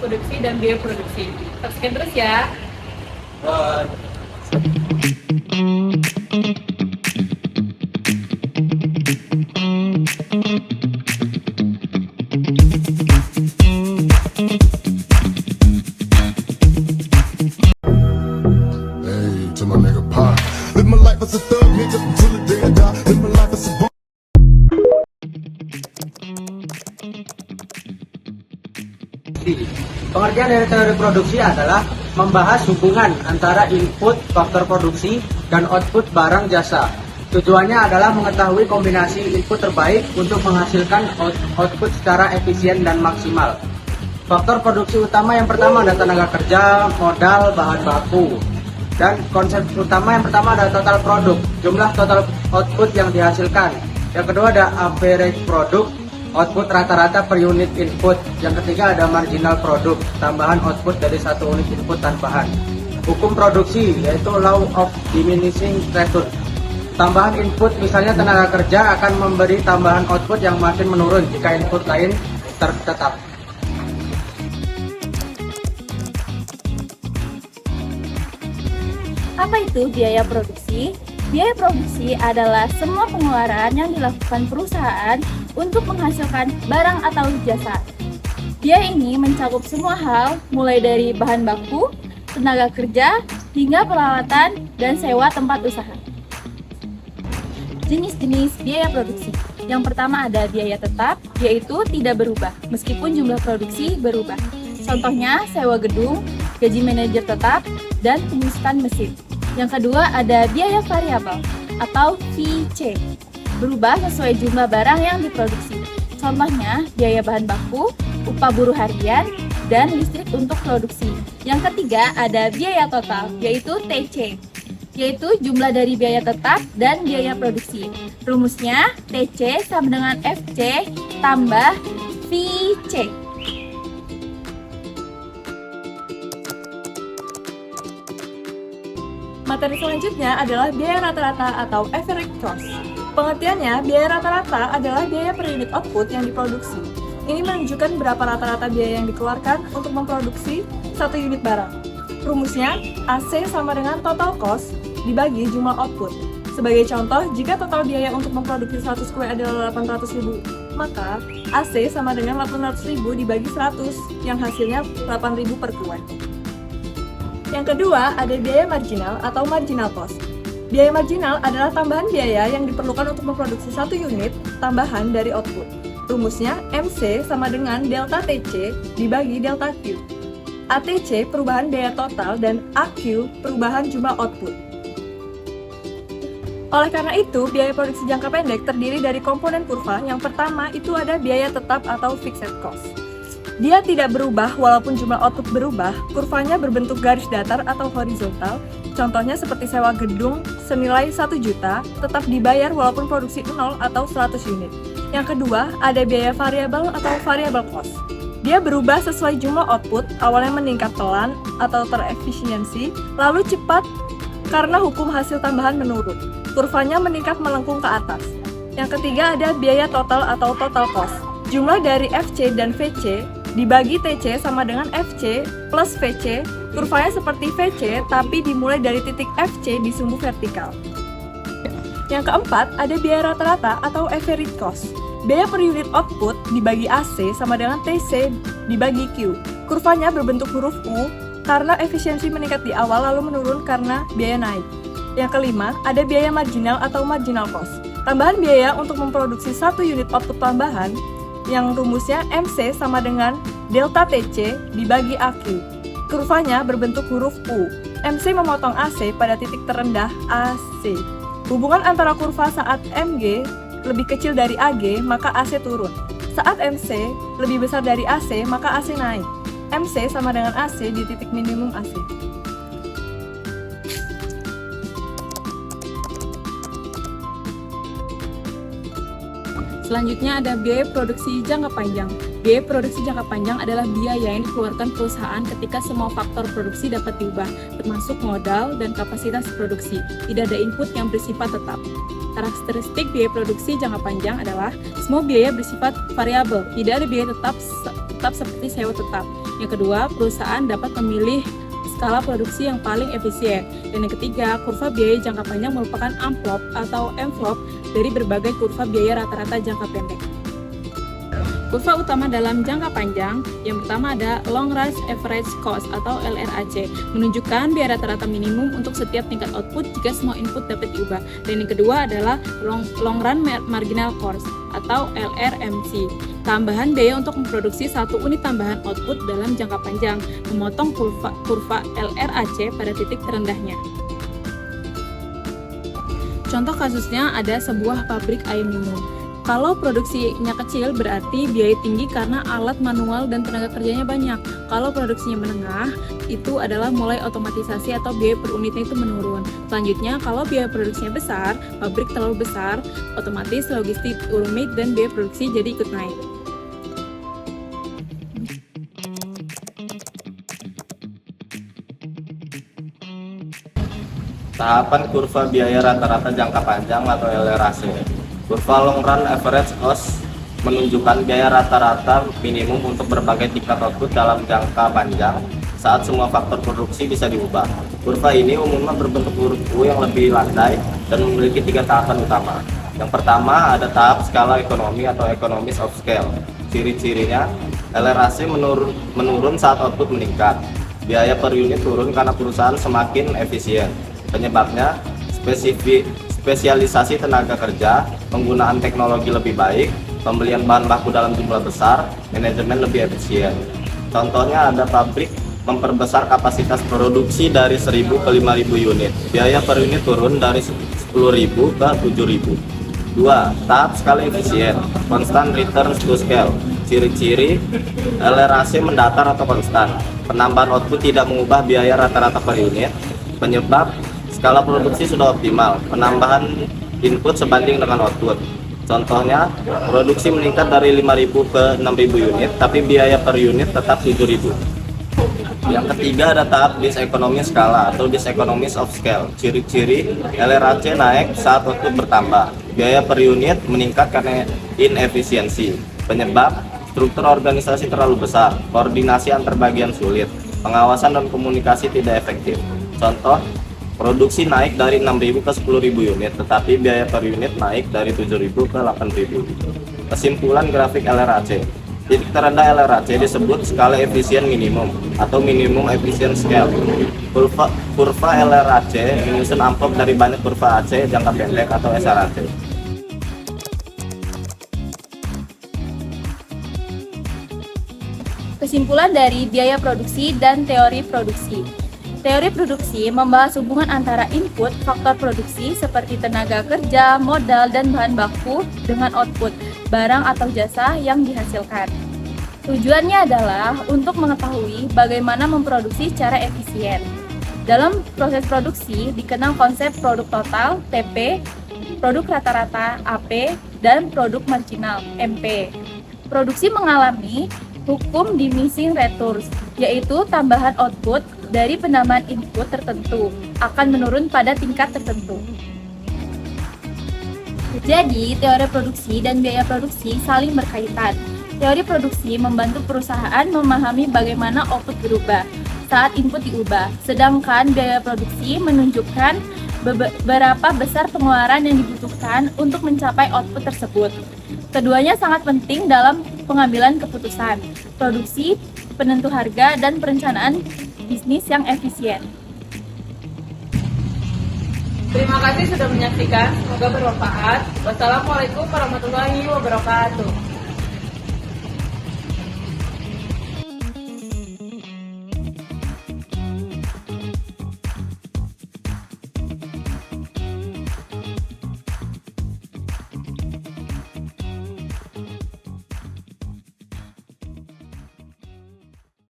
produksi dan biaya produksi. Saksikan terus ya. Hey, to my nigga Pop. Live my life as a thug nigga until the day I die. Live my life as a bum. Pengertian dari teori produksi adalah membahas hubungan antara input faktor produksi dan output barang jasa. Tujuannya adalah mengetahui kombinasi input terbaik untuk menghasilkan output secara efisien dan maksimal. Faktor produksi utama yang pertama ada tenaga kerja, modal, bahan baku. Dan konsep utama yang pertama ada total produk, jumlah total output yang dihasilkan. Yang kedua ada average produk, output rata-rata per unit input. Yang ketiga ada marginal produk, tambahan output dari satu unit input tambahan. Hukum produksi yaitu law of diminishing return. Tambahan input misalnya tenaga kerja akan memberi tambahan output yang makin menurun jika input lain tetap. Apa itu biaya produksi? Biaya produksi adalah semua pengeluaran yang dilakukan perusahaan untuk menghasilkan barang atau jasa. Biaya ini mencakup semua hal, mulai dari bahan baku, tenaga kerja, hingga peralatan dan sewa tempat usaha. Jenis-jenis biaya produksi. Yang pertama ada biaya tetap, yaitu tidak berubah meskipun jumlah produksi berubah. Contohnya sewa gedung, gaji manajer tetap, dan pengisian mesin. Yang kedua ada biaya variabel atau VC, berubah sesuai jumlah barang yang diproduksi. Contohnya biaya bahan baku, upah buruh harian, dan listrik untuk produksi. Yang ketiga ada biaya total, yaitu TC, yaitu jumlah dari biaya tetap dan biaya produksi. Rumusnya TC sama dengan FC tambah VC. Materi selanjutnya adalah biaya rata-rata atau average cost. Pengertiannya, biaya rata-rata adalah biaya per unit output yang diproduksi. Ini menunjukkan berapa rata-rata biaya yang dikeluarkan untuk memproduksi satu unit barang. Rumusnya, AC sama dengan total cost dibagi jumlah output. Sebagai contoh, jika total biaya untuk memproduksi 100 kue adalah 800.000, maka AC sama dengan 800.000 dibagi 100, yang hasilnya 8.000 per kue. Yang kedua, ada biaya marginal atau marginal cost. Biaya marginal adalah tambahan biaya yang diperlukan untuk memproduksi satu unit tambahan dari output. Rumusnya, MC sama dengan delta TC dibagi delta Q. ATC perubahan biaya total dan AQ perubahan jumlah output. Oleh karena itu, biaya produksi jangka pendek terdiri dari komponen kurva. Yang pertama itu ada biaya tetap atau fixed cost. Dia tidak berubah walaupun jumlah output berubah, kurvanya berbentuk garis datar atau horizontal. Contohnya seperti sewa gedung senilai 1 juta, tetap dibayar walaupun produksi 0 atau 100 unit. Yang kedua, ada biaya variabel atau variable cost. Dia berubah sesuai jumlah output, awalnya meningkat pelan atau terefisiensi, lalu cepat karena hukum hasil tambahan menurun. Kurvanya meningkat melengkung ke atas. Yang ketiga ada biaya total atau total cost. Jumlah dari FC dan VC dibagi TC sama dengan FC plus VC. Kurvanya seperti VC tapi dimulai dari titik FC di sumbu vertikal. Yang keempat ada biaya rata-rata atau average cost. Biaya per unit output dibagi AC sama dengan TC dibagi Q. Kurvanya berbentuk huruf U karena efisiensi meningkat di awal lalu menurun karena biaya naik. Yang kelima ada biaya marginal atau marginal cost. Tambahan biaya untuk memproduksi satu unit output tambahan yang rumusnya MC sama dengan delta TC dibagi AQ. Kurvanya berbentuk huruf U. MC memotong AC pada titik terendah AC. Hubungan antara kurva saat MG lebih kecil dari AG, maka AC turun. Saat MC lebih besar dari AC, maka AC naik. MC sama dengan AC di titik minimum AC. Selanjutnya ada biaya produksi jangka panjang. Biaya produksi jangka panjang adalah biaya yang dikeluarkan perusahaan ketika semua faktor produksi dapat diubah, termasuk modal dan kapasitas produksi. Tidak ada input yang bersifat tetap. Karakteristik biaya produksi jangka panjang adalah semua biaya bersifat variabel, tidak ada biaya tetap seperti sewa tetap. Yang kedua, perusahaan dapat memilih skala produksi yang paling efisien. Dan yang ketiga, kurva biaya jangka panjang merupakan amplop atau envelope dari berbagai kurva biaya rata-rata jangka pendek. Kurva utama dalam jangka panjang, yang pertama ada Long Run Average Cost atau LRAC, menunjukkan biaya rata-rata minimum untuk setiap tingkat output jika semua input dapat diubah. Dan yang kedua adalah Long Run Marginal Cost atau LRMC, tambahan biaya untuk memproduksi satu unit tambahan output dalam jangka panjang, memotong kurva LRAC pada titik terendahnya. Contoh kasusnya ada sebuah pabrik ayam minum. Kalau produksinya kecil berarti biaya tinggi karena alat manual dan tenaga kerjanya banyak. Kalau produksinya menengah, itu adalah mulai otomatisasi atau biaya per unitnya itu menurun. Selanjutnya, kalau biaya produksinya besar, pabrik terlalu besar, otomatis logistik rumit dan biaya produksi jadi ikut naik. Tahapan kurva biaya rata-rata jangka panjang atau LRAC. Kurva Long Run Average Cost menunjukkan biaya rata-rata minimum untuk berbagai tingkat output dalam jangka panjang saat semua faktor produksi bisa diubah. Kurva ini umumnya berbentuk huruf U yang lebih landai dan memiliki 3 tahapan utama. Yang pertama ada tahap skala ekonomi atau economies of scale. Ciri-cirinya, LRAC menurun saat output meningkat. Biaya per unit turun karena perusahaan semakin efisien. Penyebabnya spesialisasi tenaga kerja, penggunaan teknologi lebih baik, pembelian bahan baku dalam jumlah besar, manajemen lebih efisien. Contohnya ada pabrik memperbesar kapasitas produksi dari 1.000 ke 5.000 unit. Biaya per unit turun dari 10.000 ke 7.000. 2. Tahap skala efisien, constant returns to scale. Ciri-ciri LRAC mendatar atau konstan. Penambahan output tidak mengubah biaya rata-rata per unit. Penyebab skala produksi sudah optimal, penambahan input sebanding dengan output. Contohnya, produksi meningkat dari 5.000 ke 6.000 unit, tapi biaya per unit tetap 7.000. Yang ketiga ada tahap diseconomies skala atau diseconomies of scale. Ciri-ciri LRAC naik saat output bertambah. Biaya per unit meningkat karena inefisiensi. Penyebab, struktur organisasi terlalu besar, koordinasi antar bagian sulit, pengawasan dan komunikasi tidak efektif. Contoh, produksi naik dari 6.000 ke 10.000 unit, tetapi biaya per unit naik dari 7.000 ke 8.000. Kesimpulan grafik LRAC. Titik terendah LRAC disebut skala efisien minimum atau minimum efficient scale. Kurva LRAC menyusun amplop dari banyak kurva AC jangka pendek atau SRAC. Kesimpulan dari biaya produksi dan teori produksi. Teori produksi membahas hubungan antara input, faktor produksi seperti tenaga kerja, modal, dan bahan baku dengan output, barang atau jasa yang dihasilkan. Tujuannya adalah untuk mengetahui bagaimana memproduksi secara efisien. Dalam proses produksi dikenal konsep produk total, TP, produk rata-rata, AP, dan produk marginal, MP. Produksi mengalami hukum diminishing returns, yaitu tambahan output dari penambahan input tertentu akan menurun pada tingkat tertentu. Jadi, teori produksi dan biaya produksi saling berkaitan. Teori produksi membantu perusahaan memahami bagaimana output berubah saat input diubah, sedangkan biaya produksi menunjukkan berapa besar pengeluaran yang dibutuhkan untuk mencapai output tersebut. Keduanya sangat penting dalam pengambilan keputusan, produksi, penentu harga, dan perencanaan bisnis yang efisien. Terima kasih sudah menyaksikan, semoga bermanfaat. Wassalamualaikum warahmatullahi wabarakatuh.